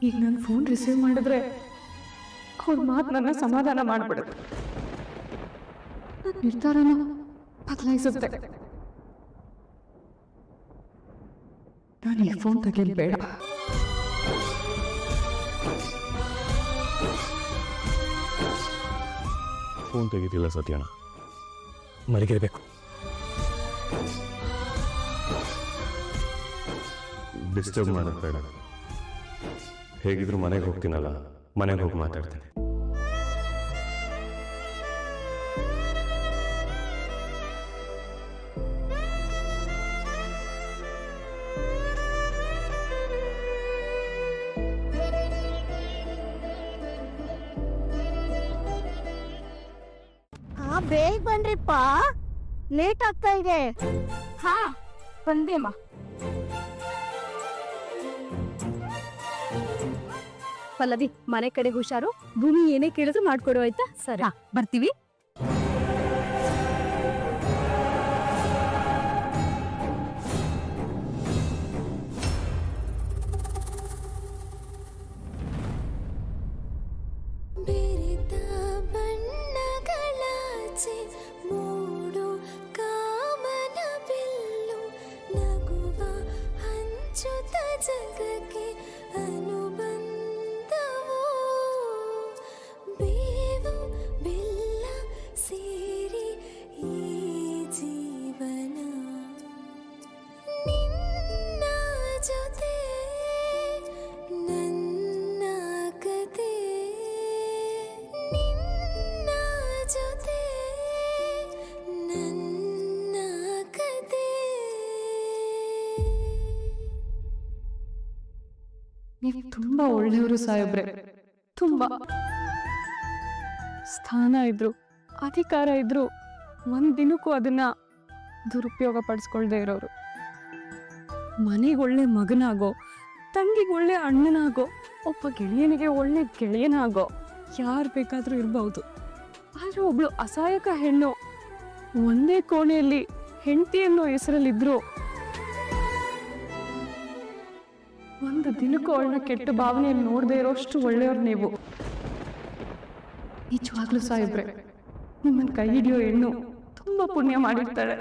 ಈಗ ನಾನು phone receive ಮಾಡಿದ್ರೆ ಅವ್ರ ಮಾತು ನನ್ನ ಸಮಾಧಾನ ಮಾಡ್ಬಿಡುತ್ತೆ, ನನ್ನ ನಿರ್ಧಾರನ ಬದಲಾಯಿಸುತ್ತೆ. ನಾನು ಈ ಫೋನ್ ತೆಗೆಯಲು ಬೇಡ. ಫೋನ್ ತೆಗಿತಿಲ್ಲ ಸತ್ಯಣ್ಣ, ಮಲಗಿರಬೇಕು. ಡಿಸ್ಟರ್ಬ್ ಮಾಡೋದು ಬೇಡ. ಹೇಗಿದ್ರು ಮನೆಗೆ ಹೋಗ್ತೀನಲ್ಲ, ಮನೆಗೆ ಹೋಗಿ ಮಾತಾಡ್ತೀನಿ. ಬೇಗ ಬನ್ರಿಪ್ಪ, ಲೇಟ್ ಆಗ್ತಾ ಇದೆ. ಹಾ ಬಂದೇಮ್ಮ. ಪಲ್ಲವಿ, ಮನೆ ಕಡೆ ಹುಷಾರು. ಭೂಮಿ ಏನೇ ಕೇಳಿದ್ರು ಮಾಡ್ಕೊಡು, ಆಯ್ತಾ? ಸರಿ, ಬರ್ತೀವಿ. ನೀವು ತುಂಬಾ ಒಳ್ಳೆಯವರು ಸಾಹೇಬ್ರೆ. ತುಂಬಾ ಸ್ಥಾನ ಇದ್ರು, ಅಧಿಕಾರ ಇದ್ರು, ಒಂದ್ ದಿನಕ್ಕೂ ಅದನ್ನ ದುರುಪಯೋಗ ಪಡಿಸ್ಕೊಳ್ದೆ ಇರೋರು. ಮನೆಗೆ ಒಳ್ಳೆ ಮಗನಾಗೋ, ತಂಗಿಗೆ ಒಳ್ಳೆ ಅಣ್ಣನಾಗೋ, ಒಬ್ಬ ಗೆಳೆಯನಿಗೆ ಒಳ್ಳೆ ಗೆಳೆಯನಾಗೋ ಯಾರು ಬೇಕಾದ್ರೂ ಇರ್ಬಹುದು. ಆದ್ರೆ ಒಬ್ಳು ಅಸಹಾಯಕ ಹೆಣ್ಣು ಒಂದೇ ಕೋಣೆಯಲ್ಲಿ ಹೆಂಡತಿ ಅನ್ನೋ ಹೆಸರಲ್ಲಿದ್ರು ಒಂದು ದಿನಕ್ಕೂ ಅವಳನ್ನ ಕೆಟ್ಟ ಭಾವನೆಯಲ್ಲಿ ನೋಡದೆ ಇರೋಷ್ಟು ಒಳ್ಳೆಯವ್ರು ನೀವು. ನಿಜವಾಗ್ಲೂ ಸಾಹೇಬ್ರೆ, ನಿಮ್ಮನ್ನ ಕೈ ಹಿಡಿಯೋ ಹೆಣ್ಣು ತುಂಬಾ ಪುಣ್ಯ ಮಾಡಿರ್ತಾಳೆ.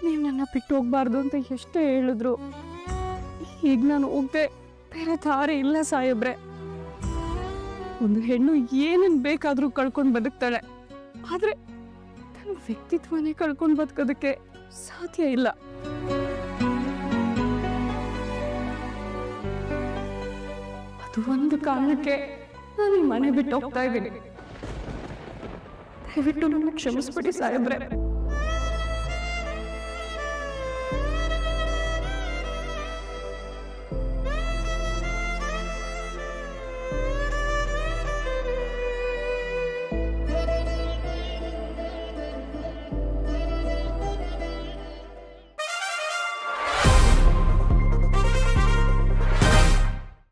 ನೀವು ನನ್ನ ಬಿಟ್ಟು ಹೋಗ್ಬಾರ್ದು ಅಂತ ಎಷ್ಟೇ ಹೇಳಿದ್ರು ಈಗ ನಾನು ಹೋಗ್ದೆ ಬೇರೆ ದಾರಿ ಇಲ್ಲ ಸಾಹೇಬ್ರೆ. ಒಂದು ಹೆಣ್ಣು ಏನನ್ ಬೇಕಾದ್ರೂ ಕಳ್ಕೊಂಡು ಬದುಕ್ತಾಳೆ, ಆದ್ರೆ ತನ್ನ ವ್ಯಕ್ತಿತ್ವನೇ ಕಳ್ಕೊಂಡು ಬದುಕೋದಕ್ಕೆ ಸಾಧ್ಯ ಇಲ್ಲ. ಅದು ಒಂದು ಕಾರಣಕ್ಕೆ ನಾನು ಈ ಮನೆ ಬಿಟ್ಟು ಹೋಗ್ತಾ ಇದ್ದೀನಿ. ದಯವಿಟ್ಟು ನನ್ನ ಕ್ಷಮಿಸ್ಬಿಡಿ ಸಾಹೇಬ್ರೆ.